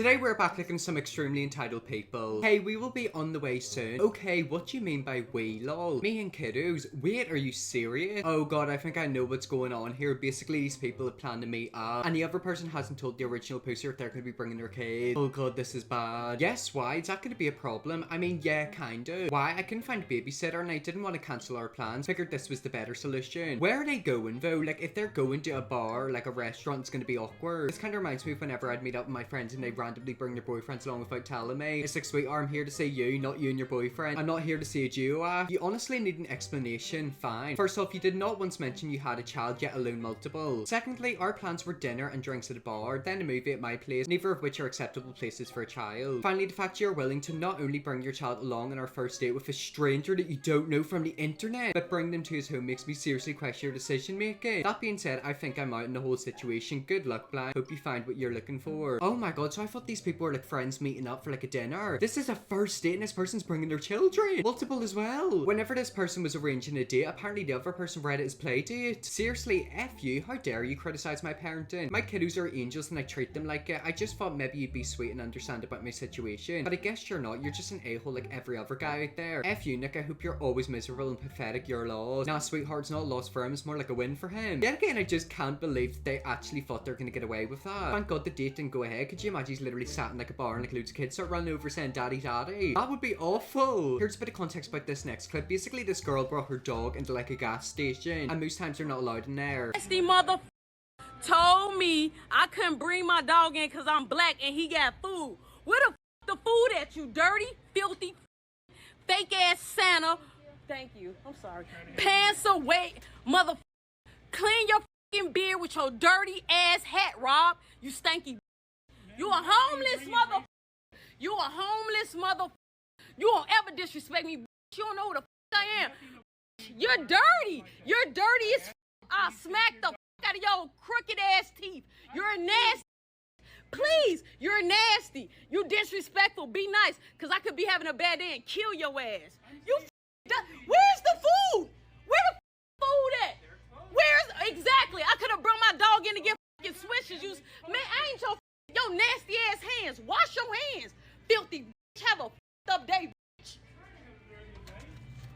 Today we're back looking at some extremely entitled people. Hey, we will be on the way soon. Okay, what do you mean by we, lol? Me and kiddos? Wait, are you serious? Oh god, I think I know what's going on here. Basically, these people have planned to meet up, and the other person hasn't told the original poster if they're going to be bringing their kid. Oh god, this is bad. Yes, why? Is that going to be a problem? I mean, yeah, kinda. Why? I couldn't find a babysitter and I didn't want to cancel our plans. Figured this was the better solution. Where are they going though? Like, if they're going to a bar, like a restaurant, it's going to be awkward. This kind of reminds me of whenever I'd meet up with my friends and they randomly bring their boyfriends along without telling me. It's like, sweetheart, I'm here to see you, not you and your boyfriend. I'm not here to see a duo act. You honestly need an explanation. Fine. First off, you did not once mention you had a child, yet alone multiple. Secondly, our plans were dinner and drinks at a bar, then a movie at my place, neither of which are acceptable places for a child. Finally, the fact you're willing to not only bring your child along on our first date with a stranger that you don't know from the internet, but bring them to his home makes me seriously question your decision making. That being said, I think I'm out in the whole situation. Good luck, Black. Hope you find what you're looking for. Oh my god, so I thought these people were like friends meeting up for like a dinner. This is a first date and this person's bringing their children. Multiple as well. Whenever this person was arranging a date, apparently the other person read it as play date. Seriously, F you. How dare you criticize my parenting? My kiddos are angels and I treat them like it. I just thought maybe you'd be sweet and understand about my situation. But I guess you're not. You're just an a-hole like every other guy out there. F you, Nick. I hope you're always miserable and pathetic. You're lost. Nah, sweetheart, it's not a loss for him. It's more like a win for him. Yet again, I just can't believe that they actually thought they're gonna get away with that. Thank god the date didn't go ahead. Could you imagine he's literally sat in like a bar and like loads of kids start running over saying daddy daddy? That would be awful. Here's a bit of context about this next clip. Basically, this girl brought her dog into like a gas station and most times they're not allowed in there. Nasty mother told me I couldn't bring my dog in because I'm black and he got food. Where the food at, you dirty, filthy, fake ass Santa? Thank you. I'm sorry. Pants away, mother. Clean your fucking beard with your dirty ass hat, Rob. You stanky. You a homeless mother. You a homeless mother. You won't ever disrespect me. You don't know who the I am. You're dirty. You're dirty as I'll smack the out of your crooked ass teeth. You're nasty. Please, you're nasty. You disrespectful. Be nice, cause I could be having a bad day and kill your ass. You. Where's the food? Where the food at? Where's exactly? I could have brought my dog in to get fucking swishes. You man, I ain't your nasty ass hands. Wash your hands, filthy bitch. Have a up day.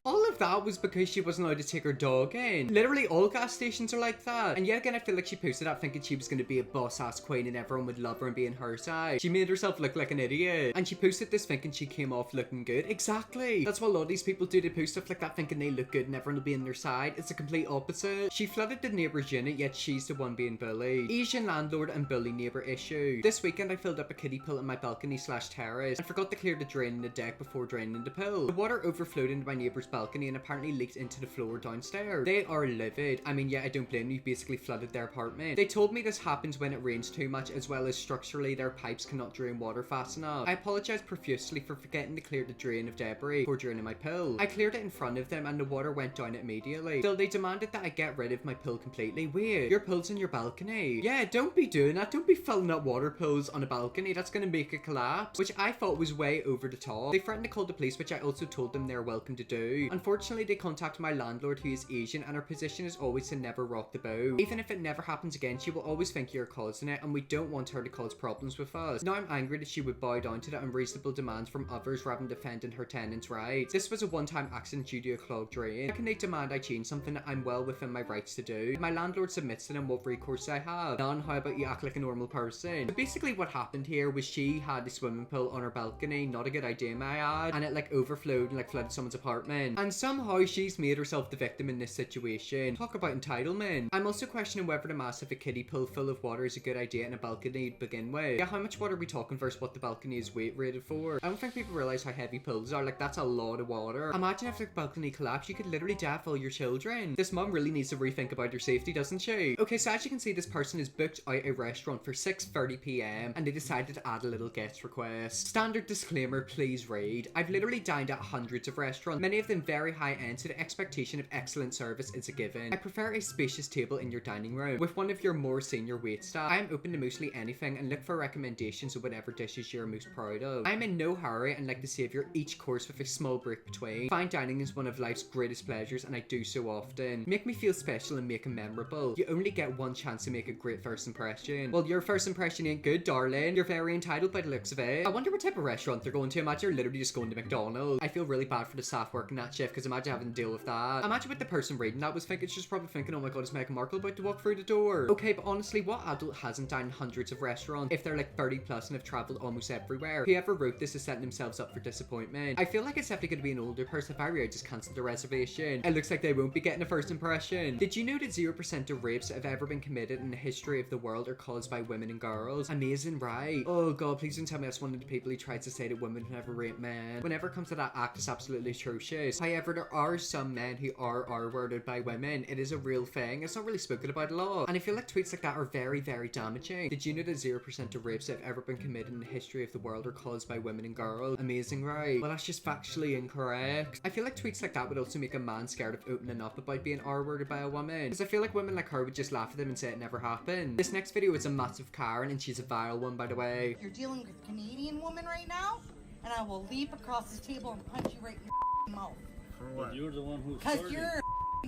All of that was because she wasn't allowed to take her dog in. Literally all gas stations are like that. And yet again, I feel like she posted that thinking she was going to be a boss-ass queen and everyone would love her and be on her side. She made herself look like an idiot. And she posted this thinking she came off looking good. Exactly. That's what a lot of these people do. They post stuff like that thinking they look good and everyone will be on their side. It's the complete opposite. She flooded the neighbour's unit, yet she's the one being bullied. Asian landlord and bully neighbour issue. This weekend, I filled up a kiddie pool in my balcony/terrace and forgot to clear the drain in the deck before draining the pool. The water overflowed into my neighbour's balcony and apparently leaked into the floor downstairs. They are livid. I mean, yeah, I don't blame you. Basically flooded their apartment. They told me this happens when it rains too much, as well as structurally their pipes cannot drain water fast enough. I apologized profusely for forgetting to clear the drain of debris before draining my pool. I cleared it in front of them and the water went down immediately. Still, they demanded that I get rid of my pool completely. Wait, your pool's in your balcony? Yeah, don't be doing that. Don't be filling up water pools on a balcony. That's gonna make it collapse, which I thought was way over the top. They threatened to call the police, which I also told them they're welcome to do. Unfortunately, they contacted my landlord who is Asian and her position is always to never rock the boat. Even if it never happens again, she will always think you're causing it and we don't want her to cause problems with us. Now I'm angry that she would bow down to the unreasonable demands from others rather than defending her tenants' rights. This was a one-time accident due to a clogged drain. How can they demand I change something that I'm well within my rights to do? If my landlord submits to them, what recourse I have? None. How about you act like a normal person? So basically what happened here was she had a swimming pool on her balcony, not a good idea may I add, and it like overflowed and like flooded someone's apartment. And somehow she's made herself the victim in this situation. Talk about entitlement. I'm also questioning whether the massive a kiddie pool full of water is a good idea in a balcony to begin with. Yeah, how much water are we talking versus what the balcony is weight rated for? I don't think people realize how heavy pools are. Like, that's a lot of water. Imagine if the balcony collapsed, you could literally death all your children. This mom really needs to rethink about her safety, doesn't she? Okay, so as you can see, this person is booked out a restaurant for 6:30 p.m. and they decided to add a little guest request. Standard disclaimer, please read. I've literally dined at hundreds of restaurants, many of them very high end, so the expectation of excellent service is a given. I prefer a spacious table in your dining room with one of your more senior waitstaff. I am open to mostly anything and look for recommendations of whatever dishes you're most proud of. I am in no hurry and like to savor each course with a small break between. Fine dining is one of life's greatest pleasures and I do so often. Make me feel special and make it memorable. You only get one chance to make a great first impression. Well, your first impression ain't good, darling. You're very entitled by the looks of it. I wonder what type of restaurant they're going to. Imagine you're literally just going to McDonald's. I feel really bad for the staff working that shift because imagine having to deal with that. Imagine what the person reading that was thinking. She's probably thinking, oh my god, is Meghan Markle about to walk through the door? Okay, but honestly, what adult hasn't dined in hundreds of restaurants if they're like 30 plus and have traveled almost everywhere? Whoever wrote this is setting themselves up for disappointment. I feel like it's definitely going to be an older person. If I were, I just cancelled the reservation. It looks like they won't be getting a first impression. Did you know that 0% of rapes that have ever been committed in the history of the world are caused by women and girls? Amazing, right? Oh god, please don't tell me that's one of the people who tries to say that women never rape men. Whenever it comes to that act, it's absolutely atrocious. However, there are some men who are R-worded by women. It is a real thing. It's not really spoken about a lot. And I feel like tweets like that are very, very damaging. Did you know that 0% of rapes that have ever been committed in the history of the world are caused by women and girls? Amazing, right? Well, that's just factually incorrect. I feel like tweets like that would also make a man scared of opening up about being R-worded by a woman. Because I feel like women like her would just laugh at them and say it never happened. This next video is a massive Karen and she's a viral one, by the way. You're dealing with a Canadian woman right now, and I will leap across this table and punch you right in your mouth. For what? But you're the one who Because started. you're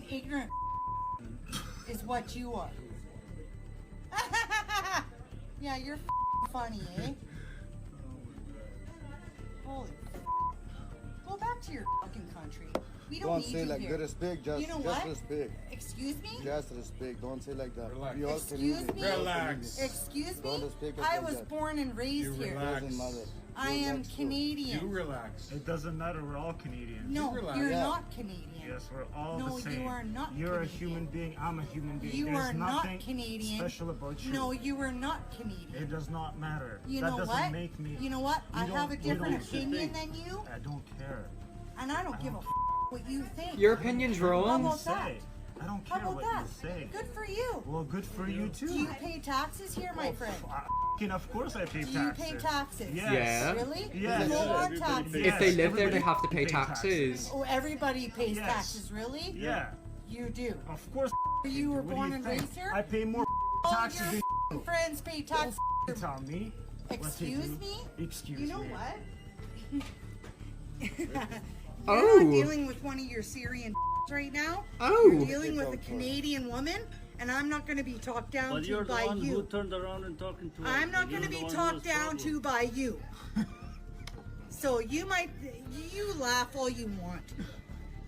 ignorant is what you are. Yeah, you're funny, eh? Holy go back to your fucking country. We don't need say you like here. respect, just, You know just what? respect. Excuse me? Just respect. Don't say like that. Relax. We all Excuse Canadian. me? We all Relax. Canadian. Excuse Don't me? speak us I like was that. born and raised here. relax. Doesn't matter. I am Relax, too. Canadian. You relax. It doesn't matter, we're all Canadian. No, relax. you're Yeah. not Canadian. Yes, we're all No, the same. you are not You're a Canadian. human being, I'm a human being. You There's are not nothing Canadian. special about you. No, you are not Canadian. It does not matter. You that know doesn't what? make me. You know what? You I have a don't- you different don't- opinion than you, I don't care. and I don't give a what you think. Your opinion's How wrong. about that? I don't How care about what that? you say. Good for you. Well, good for you too. Do you pay taxes here, my friend? Of course I pay Do you taxes. pay taxes? Yes. Yeah. Really? Yes. You don't want Everybody taxes. pays. If they live there, they everybody have to pay pays taxes. Oh, everybody pays Yes. taxes, really? Yeah. You do. Of course. You were What do born you and think? raised here? I pay more All taxes your than you. friends pay taxes. Don't tell me. what to Excuse do. me? Excuse You know me. what? Oh. You're not dealing with one of your Syrian right now. Oh. You're dealing with a Canadian woman, and I'm not going to be talked down But to you're the by one who you. turned around and talking to us. I'm not You're going to the be one who talked was down problem. to by you. So you laugh all you want.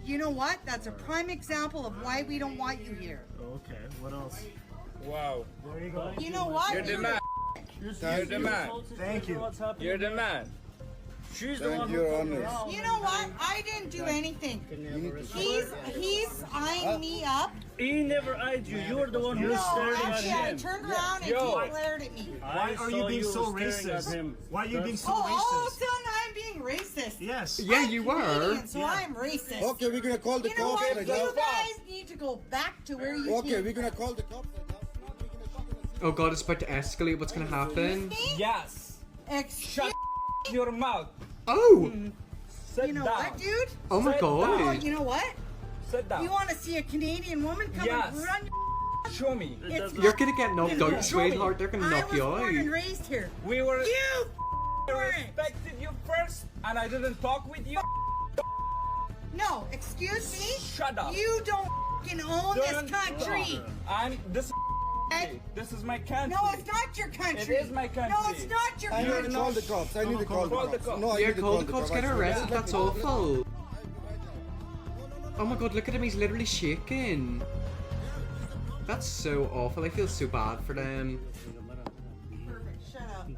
You know what? That's a prime example of why we don't want you here. Okay, what else? Wow. There you go. You know what? You're the man. You're the man. Thank you. What's happening? You're the man. She's the Thank one you, who Your turned Honor. around. You know what? I didn't do anything. He's eyeing me up. He never eyed you. You're the one who No, was staring at actually, I him. turned around and Yo. he glared at me. Why are you saw being so staring at racist? him. Why are you being so Oh, racist? son, I'm being racist. Yes. Yeah, I'm you were. Canadian, so Yeah. I'm racist. Okay, we're gonna call the You know cops what? right You now. guys need to go back to where you Okay, came we're gonna from. call the cops right now. Oh god, it's about to escalate. What's gonna happen? Me? Yes. Excuse Your mouth. Oh. Sit You know down. what, dude? Oh my Sit Oh, god. you know what? Sit down. You want to see a Canadian woman come Yes. and run your Show me. It's You're gonna get knocked Show me. out, sweetheart. They're gonna I knock was you born and out. raised here. We were. You I weren't. respected you first, and I didn't talk with you. No, excuse me? Shut up. You don't fucking own this Don't country. I'm this. Okay? This is my country. No, it's not your country. It is my country. No, it's not your I need country. to call the cops. I need to call the Call the cops. cops. No, I Yeah, need to call the cops, get her arrested. That's awful. Oh my god, look at him. He's literally shaking. That's so awful. I feel so bad for them. Perfect. Shut up.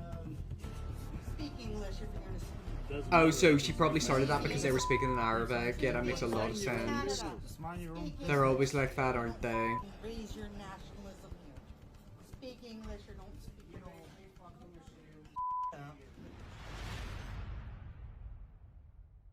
Speak English if you're gonna speak. Doesn't Oh, matter. so she probably started that because they were speaking in Arabic. Yeah, that makes a lot of sense. Shut up. Just mind your own business. They're always like that, aren't they? Raise your nationalism here. Speak English or don't speak at all. Shut up.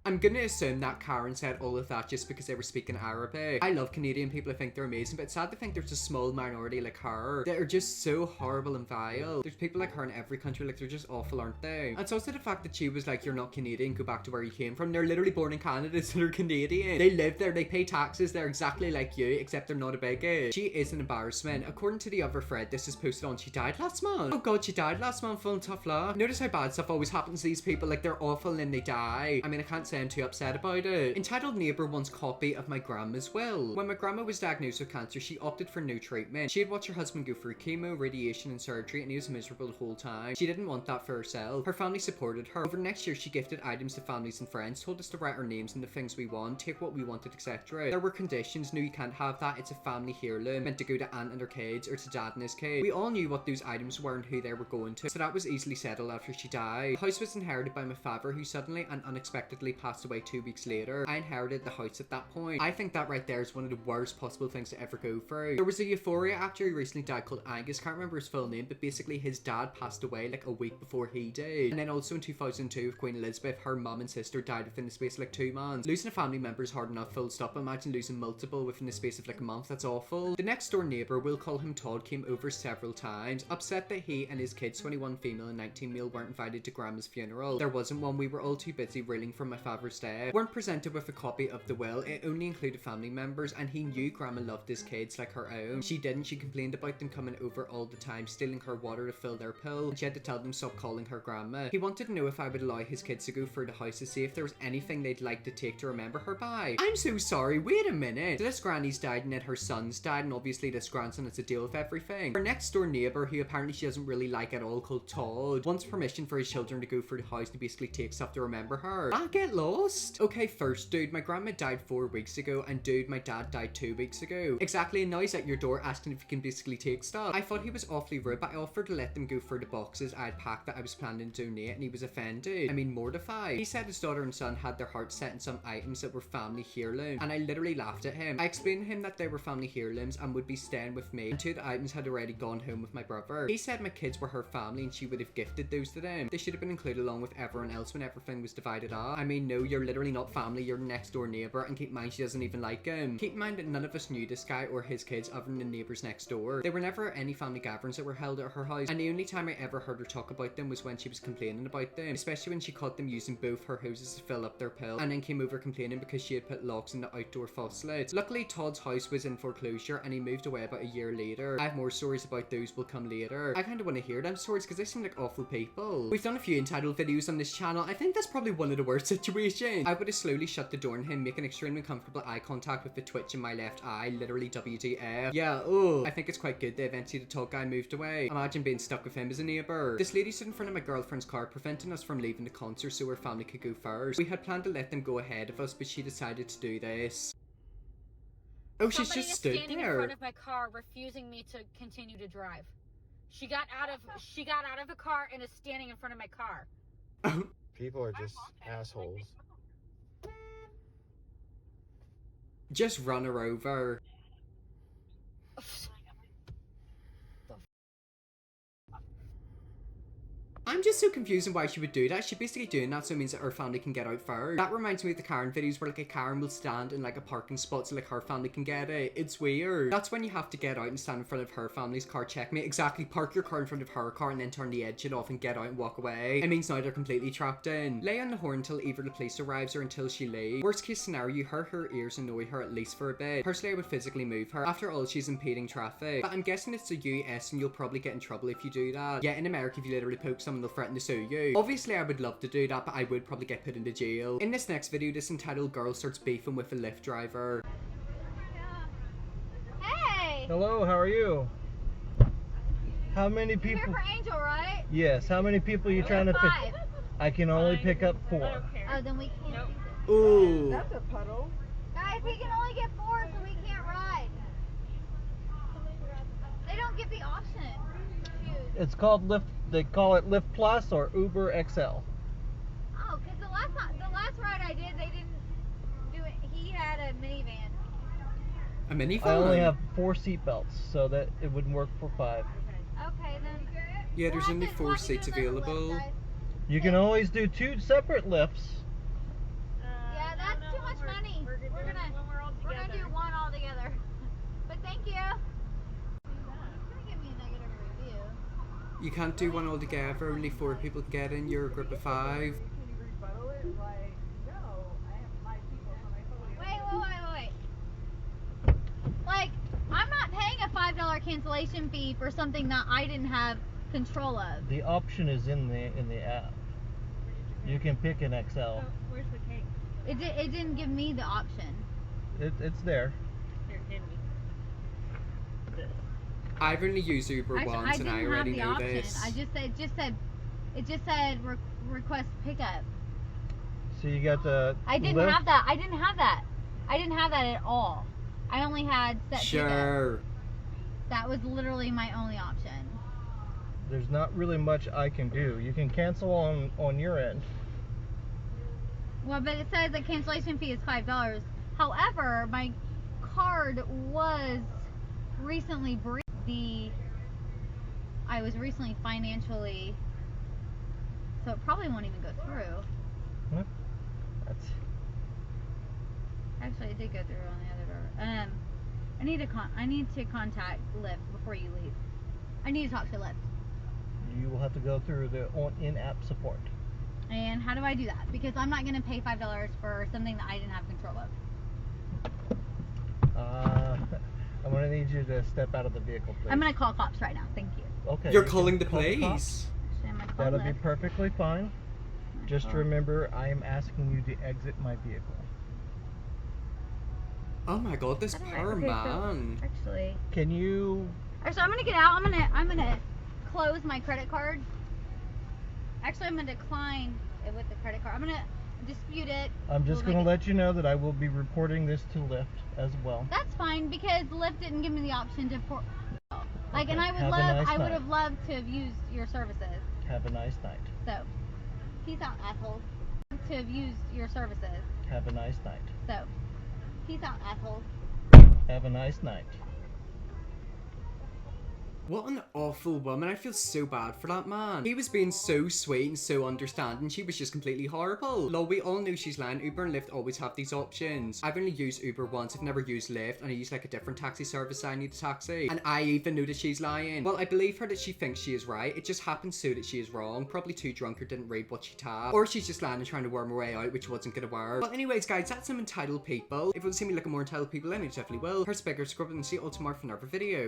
I'm gonna assume that Karen said all of that just because they were speaking Arabic. I love Canadian people, I think they're amazing, but it's sad to think there's a small minority like her that are just so horrible and vile. There's people like her in every country, like they're just awful, aren't they? And it's also the fact that she was like, you're not Canadian, go back to where you came from. They're literally born in Canada, so they're Canadian. They live there, they pay taxes, they're exactly like you, except they're not a bigot. She is an embarrassment. According to the other thread this is posted on, she died last month. Oh god, she died last month, full tough luck. Notice how bad stuff always happens to these people, like they're awful and then they die. I mean, I can't say I'm too upset about it. Entitled neighbour wants copy of my grandma's will. When my grandma was diagnosed with cancer, she opted for no treatment. She had watched her husband go through chemo, radiation and surgery, and he was miserable the whole time. She didn't want that for herself. Her family supported her. Over the next year, she gifted items to families and friends, told us to write our names and the things we want, take what we wanted, etc. There were conditions. No, you can't have that. It's a family heirloom meant to go to aunt and her kids or to dad and his kids. We all knew what those items were and who they were going to, so that was easily settled after she died. The house was inherited by my father, who suddenly and unexpectedly passed away 2 weeks later. I inherited the house at that point. I think that right there is one of the worst possible things to ever go through. There was a euphoria after he recently died called Angus, can't remember his full name, but basically his dad passed away like a week before he did. And then also in 2002 with Queen Elizabeth, her mum and sister died within the space of like 2 months. Losing a family member is hard enough, full stop. Imagine losing multiple within the space of like a month. That's awful. The next door neighbour, we'll call him Todd, came over several times, upset that he and his kids, 21 female and 19 male, weren't invited to grandma's funeral. There wasn't one. We were all too busy reeling from my father's death. Weren't presented with a copy of the will. It only included family members, and he knew grandma loved his kids like her own. She didn't. She complained about them coming over all the time, stealing her water to fill their pool, and she had to tell them stop calling her grandma. He wanted to know if I would allow his kids to go through the house to see if there was anything they'd like to take to remember her by. I'm so sorry, wait a minute. So this granny's died and then her son's died, and obviously this grandson has to deal with everything. Her next door neighbour, who apparently she doesn't really like at all, called Todd, wants permission for his children to go through the house to basically take stuff to remember her. I get lost. Okay, first, dude, my grandma died 4 weeks ago, and dude, my dad died 2 weeks ago. Exactly, and now he's at your door asking if you can basically take stuff. I thought he was awfully rude, but I offered to let them go through the boxes I had packed that I was planning to donate, and he was offended. I mean, mortified. He said his daughter and son had their hearts set in some items that were family heirlooms, and I literally laughed at him. I explained to him that they were family heirlooms and would be staying with me, and 2 of the items had already gone home with my brother. He said my kids were her family and she would have gifted those to them. They should have been included along with everyone else when everything was divided up. I mean, no, you're literally not family, you're next door neighbour, and keep in mind she doesn't even like him. Keep in mind that none of us knew this guy or his kids other than the neighbours next door. There were never any family gatherings that were held at her house, and the only time I ever heard her talk about them was when she was complaining about them, especially when she caught them using both her hoses to fill up their pill, and then came over complaining because she had put locks in the outdoor faucets. Luckily, Todd's house was in foreclosure and he moved away about a year later. I have more stories about those, will come later. I kind of want to hear them stories because they seem like awful people. We've done a few entitled videos on this channel. I think that's probably one of the worst situations. I would have slowly shut the door on him, making extremely comfortable eye contact with the twitch in my left eye, literally WTF. Yeah, oh, I think it's quite good that eventually the tall guy moved away. Imagine being stuck with him as a neighbour. This lady stood in front of my girlfriend's car, preventing us from leaving the concert so her family could go first. We had planned to let them go ahead of us, but she decided to do this. Oh, she's Somebody just is stood standing in there. front of my car, refusing me to continue to drive. She got out of the car and is standing in front of my car. People are just assholes. Just run her over. I'm just so confused on why she would do that. She's basically doing that so it means that her family can get out first. That reminds me of the Karen videos where like a Karen will stand in like a parking spot so like her family can get it. It's weird. That's when you have to get out and stand in front of her family's car. Checkmate. Exactly. Park your car in front of her car and then turn the engine off and get out and walk away. It means now they're completely trapped in. Lay on the horn until either the police arrives or until she leaves. Worst case scenario, you hurt her ears and annoy her at least for a bit. Personally, I would physically move her. After all, she's impeding traffic. But I'm guessing it's the US and you'll probably get in trouble if you do that. Yeah, in America, if you literally poke someone, they'll threaten to sue you. Obviously, I would love to do that, but I would probably get put into jail. In this next video, this entitled girl starts beefing with a Lyft driver. Hey! Hello, how are you? How many people? You're here for Angel, right? Yes, how many people are you trying to pick? 5. I can only pick up 4. Oh, then we can't. Ooh. That's a puddle. Guys, we can only get 4, so we can't ride. They don't get the option. Shoot. It's called Lyft. They call it Lyft Plus or Uber XL. Oh, because the last ride I did, they didn't do it. He had a minivan. A minivan? I only have 4 seat belts, so that it wouldn't work for 5. Okay, then. Yeah, there's only 4 seats available. You can always do 2 separate lifts. You can't do one all together, only 4 people can get in, you're a group of 5. Wait. Like, I'm not paying a $5 cancellation fee for something that I didn't have control of. The option is in the app. You can pick an XL. Where's the cake? It didn't give me the option. It's there. Here, hand me. I've only used Uber Actually, once and I already the know option. this. It just said request pickup. So you got the I didn't Lyft. have that. I didn't have that at all. I only had set pickup. Sure. That was literally my only option. There's not really much I can do. You can cancel on your end. Well, but it says the cancellation fee is $5. However, my card was recently I was recently financially, so it probably won't even go through. That's Actually, it did go through on the other door. I need to contact Lyft before you leave. I need to talk to Lyft. you will have to go through the in-app support. And how do I do that? Because I'm not going to pay $5 for something that I didn't have control of. I'm gonna need you to step out of the vehicle, please. I'm going to call cops right now. Thank you. Okay. You're you calling the can call the police. cops. Actually, I'm going to call That'll be Lyft. perfectly fine. Just call- remember, I am asking you to exit my vehicle. Oh my god, this How do I- poor okay, so- man. Actually, Can you? I'm going to get out. I'm going to close my credit card. Actually, I'm going to decline it with the credit card. I'm going to dispute it. I'm just We'll gonna make let you know that I will be reporting this to Lyft as well. That's fine because Lyft didn't give me the option to like, and Okay, I would have a nice I would night. have loved to have used your services. Have a nice night. So, peace out, asshole. To have used your services. Have a nice night. So, peace out, asshole. Have a nice night. What an awful woman. I feel so bad for that man. He was being so sweet and so understanding. She was just completely horrible. Lol, we all knew she's lying. Uber and Lyft always have these options. I've only used Uber once. I've never used Lyft. And I use like a different taxi service. I need a taxi. And I even knew that she's lying. Well, I believe her that she thinks she is right. It just happens so that she is wrong. Probably too drunk or didn't read what she tabbed. Or she's just lying and trying to worm her way out, which wasn't gonna work. Well, anyways, guys, that's some entitled people. If you want to see me looking more entitled people, then you definitely will. Her speaker, scrub it and see you all tomorrow for another video.